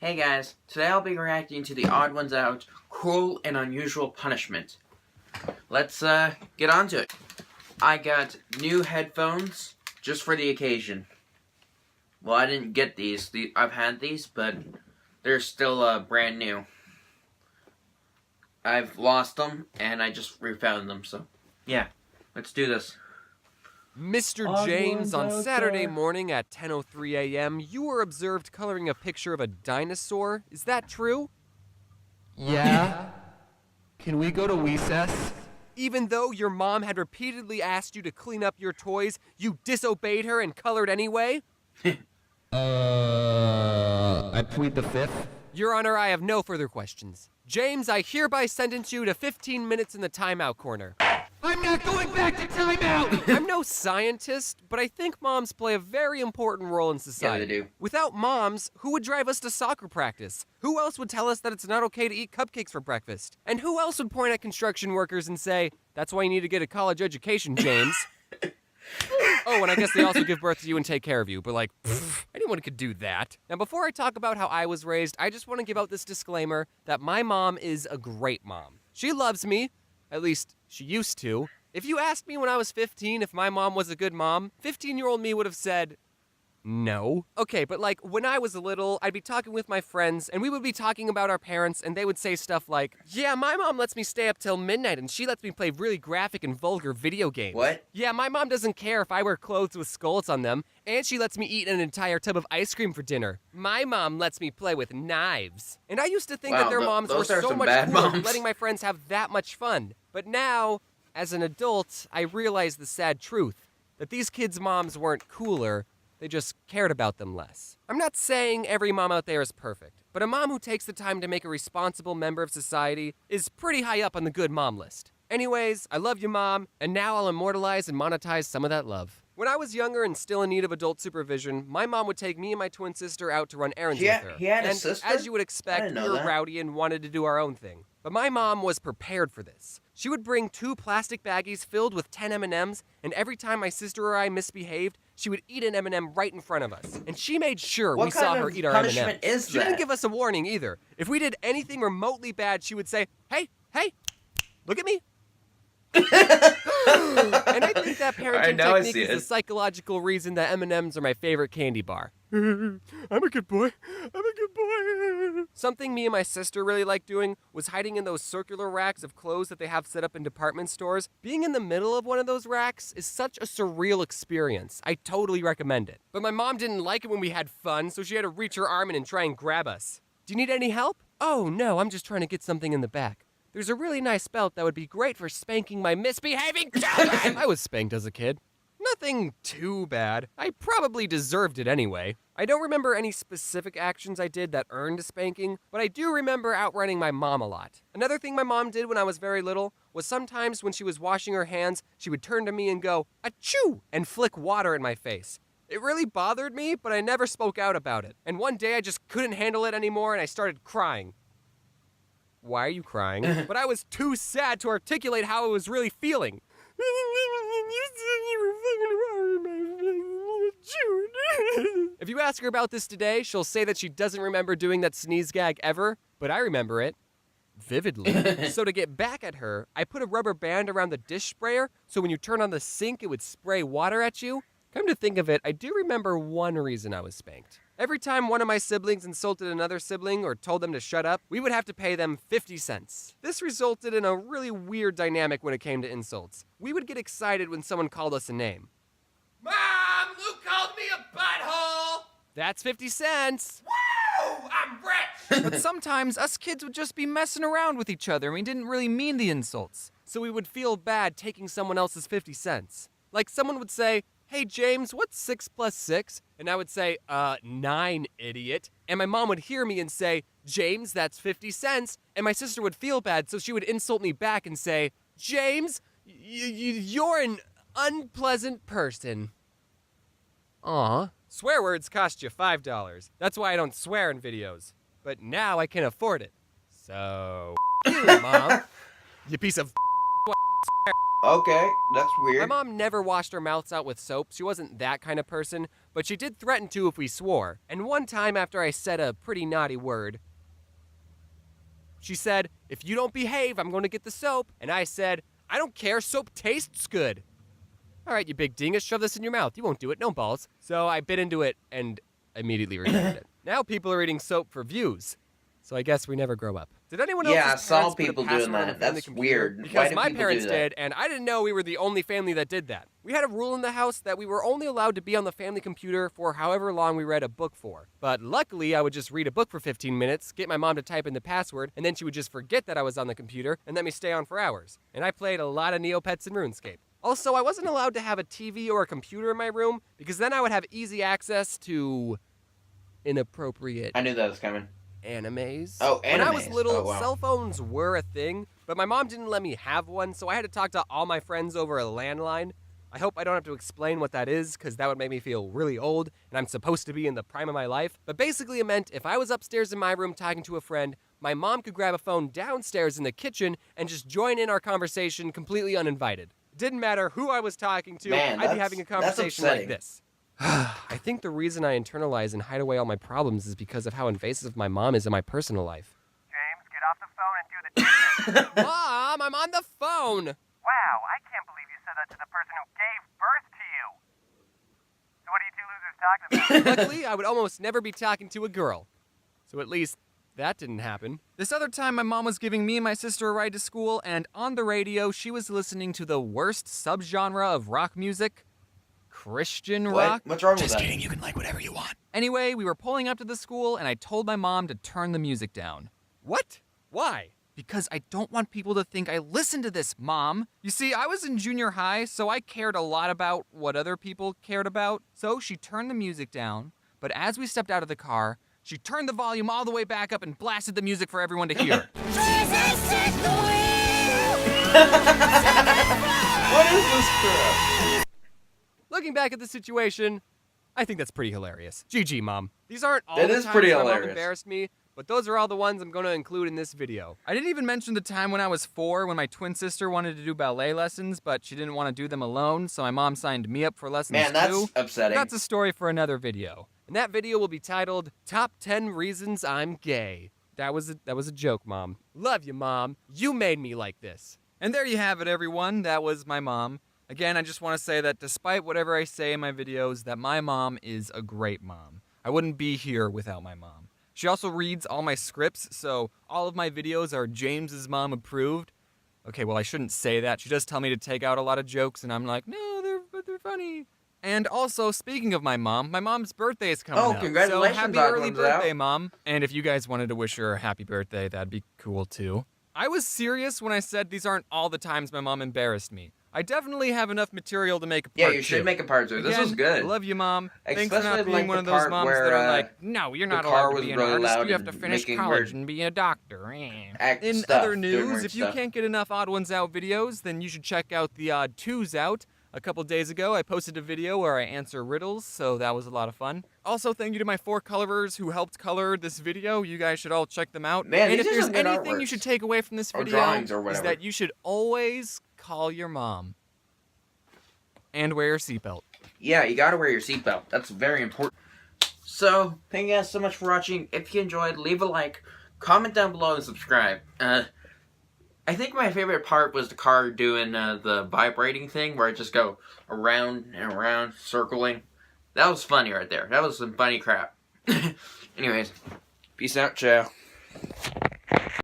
Hey guys, today I'll be reacting to the Odd Ones Out Cruel and Unusual Punishment. Let's get on to it. I got new headphones just for the occasion. Well, I didn't get these. I've had these, but they're still brand new. I've lost them, and I just refound them, so yeah, let's do this. Mr. James, on Saturday morning at 10:03 a.m., you were observed coloring a picture of a dinosaur. Is that true? Yeah? Can we go to recess? Even though your mom had repeatedly asked you to clean up your toys, you disobeyed her and colored anyway? I plead the fifth. Your Honor, I have no further questions. James, I hereby sentence you to 15 minutes in the timeout corner. I'm not going back to timeout! I'm no scientist, but I think moms play a very important role in society. Yeah, they do. Without moms, who would drive us to soccer practice? Who else would tell us that it's not okay to eat cupcakes for breakfast? And who else would point at construction workers and say, that's why you need to get a college education, James? Oh, and I guess they also give birth to you and take care of you, but like, anyone could do that. Now, before I talk about how I was raised, I just want to give out this disclaimer that my mom is a great mom. She loves me. At least, she used to. If you asked me when I was 15 if my mom was a good mom, 15-year-old me would have said, no. Okay, but like, when I was little, I'd be talking with my friends, and we would be talking about our parents, and they would say stuff like, yeah, my mom lets me stay up till midnight, and she lets me play really graphic and vulgar video games. What? Yeah, my mom doesn't care if I wear clothes with skulls on them, and she lets me eat an entire tub of ice cream for dinner. My mom lets me play with knives. And I used to think that their moms were so much cooler for letting my friends have that much fun. But now, as an adult, I realize the sad truth, that these kids' moms weren't cooler, they just cared about them less. I'm not saying every mom out there is perfect, but a mom who takes the time to make a responsible member of society is pretty high up on the good mom list. Anyways, I love you, Mom, and now I'll immortalize and monetize some of that love. When I was younger and still in need of adult supervision, my mom would take me and my twin sister out to run errands with her. He had a sister? As you would expect, we were rowdy and wanted to do our own thing. But my mom was prepared for this. She would bring 2 plastic baggies filled with 10 M&Ms, and every time my sister or I misbehaved, she would eat an M&M right in front of us. And she made sure we saw her eat our M&Ms. What kind of punishment is that? She didn't give us a warning either. If we did anything remotely bad, she would say, hey, look at me. And I think that parenting technique is the psychological reason that M&Ms are my favorite candy bar. I'm a good boy. Something me and my sister really liked doing was hiding in those circular racks of clothes that they have set up in department stores. Being in the middle of one of those racks is such a surreal experience. I totally recommend it. But my mom didn't like it when we had fun, so she had to reach her arm in and try and grab us. Do you need any help? Oh, no, I'm just trying to get something in the back. There's a really nice belt that would be great for spanking my misbehaving children. I was spanked as a kid. Nothing too bad. I probably deserved it anyway. I don't remember any specific actions I did that earned a spanking, but I do remember outrunning my mom a lot. Another thing my mom did when I was very little was sometimes when she was washing her hands, she would turn to me and go, achoo, and flick water in my face. It really bothered me, but I never spoke out about it. And one day I just couldn't handle it anymore and I started crying. Why are you crying? But I was too sad to articulate how I was really feeling. If you ask her about this today, she'll say that she doesn't remember doing that sneeze gag ever, but I remember it vividly. So to get back at her, I put a rubber band around the dish sprayer, so when you turn on the sink, it would spray water at you. Come to think of it, I do remember one reason I was spanked. Every time one of my siblings insulted another sibling or told them to shut up, we would have to pay them 50 cents. This resulted in a really weird dynamic when it came to insults. We would get excited when someone called us a name. Mom, Luke called me a butthole! That's 50 cents. Woo! I'm rich! But sometimes us kids would just be messing around with each other and we didn't really mean the insults. So we would feel bad taking someone else's 50 cents. Like someone would say, hey, James, what's 6 plus 6? And I would say, 9, idiot. And my mom would hear me and say, James, that's 50 cents. And my sister would feel bad, so she would insult me back and say, James, you're an unpleasant person. Aw. Swear words cost you $5. That's why I don't swear in videos. But now I can afford it. So, you, Mom. You piece of Okay, that's weird. My mom never washed her mouth out with soap. She wasn't that kind of person. but she did threaten to if we swore. And one time after I said a pretty naughty word, she said, "If you don't behave, I'm going to get the soap." And I said, "I don't care, soap tastes good." "All right, you big dingus, shove this in your mouth. You won't do it, no balls." So I bit into it and immediately regretted it. Now people are eating soap for views. So I guess we never grow up. Did anyone else? Yeah, I saw people doing that. That's weird. Because Why do my people parents do that? did, and I didn't know we were the only family that did that. We had a rule in the house that we were only allowed to be on the family computer for however long we read a book for. But luckily, I would just read a book for 15 minutes, get my mom to type in the password, and then she would just forget that I was on the computer and let me stay on for hours. And I played a lot of Neopets and RuneScape. Also, I wasn't allowed to have a TV or a computer in my room because then I would have easy access to inappropriate I knew that was coming. animes. Oh, When I was animes. little, Oh, wow. cell phones were a thing, but my mom didn't let me have one, so I had to talk to all my friends over a landline. I hope I don't have to explain what that is, because that would make me feel really old, and I'm supposed to be in the prime of my life. But basically it meant if I was upstairs in my room talking to a friend, my mom could grab a phone downstairs in the kitchen and just join in our conversation completely uninvited. It didn't matter who I was talking to, Man, I'd be having a that's conversation like upsetting. this. I think the reason I internalize and hide away all my problems is because of how invasive my mom is in my personal life. James, get off the phone and do the dishes. Mom, I'm on the phone! Wow, I can't believe you said that to the person who gave birth to you. So what are you two losers talking about? Luckily, I would almost never be talking to a girl. So at least that didn't happen. This other time, my mom was giving me and my sister a ride to school, and on the radio, she was listening to the worst subgenre of rock music, Christian rock. What's wrong with that? you can like whatever you want. Anyway, we were pulling up to the school, and I told my mom to turn the music down. What? Why? Because I don't want people to think I listen to this, Mom. You see, I was in junior high, so I cared a lot about what other people cared about. So she turned the music down, but as we stepped out of the car, she turned the volume all the way back up and blasted the music for everyone to hear. What is this crap? Looking back at the situation, I think that's pretty hilarious. GG, Mom. These aren't all That the is times pretty my mom hilarious. embarrassed me, but those are all the ones I'm going to include in this video. I didn't even mention the time when I was 4 when my twin sister wanted to do ballet lessons, but she didn't want to do them alone, so my mom signed me up for lessons Man, that's too. upsetting. That's a story for another video. And that video will be titled Top 10 Reasons I'm Gay. That was a joke, Mom. Love you, Mom. You made me like this. And there you have it, everyone. That was my mom. Again, I just want to say that despite whatever I say in my videos, that my mom is a great mom. I wouldn't be here without my mom. She also reads all my scripts, so all of my videos are James's mom approved. Okay, well, I shouldn't say that. She does tell me to take out a lot of jokes, and I'm like, no, they're funny. And also, speaking of my mom's birthday is coming up. congratulations, So happy Odd early Ones birthday, Out. Mom. And if you guys wanted to wish her a happy birthday, that'd be cool too. I was serious when I said these aren't all the times my mom embarrassed me. I definitely have enough material to make a part Yeah, you should two. make a part 2. This Again, was good. I love you, Mom. Thanks for Especially not being like one the of those part moms where, that are like, no, you're not the car allowed to was be an really artist. loud You have to and finish making college weird and be a doctor. act In stuff, other doing news, weird if you stuff. can't get enough Odd Ones Out videos, then you should check out theodd1sout. A couple days ago, I posted a video where I answer riddles, so that was a lot of fun. Also, thank you to my 4 colorers who helped color this video. You guys should all check them out. Man, and these if are there's some good anything you artworks. should take away from this Or video, drawings or is whatever. that you should always call your mom. And wear your seatbelt. Yeah, you gotta wear your seatbelt. That's very important. So, thank you guys so much for watching. If you enjoyed, leave a like, comment down below, and subscribe. I think my favorite part was the car doing the vibrating thing, where it just go around and around, circling. That was funny right there. That was some funny crap. Anyways, peace out, ciao.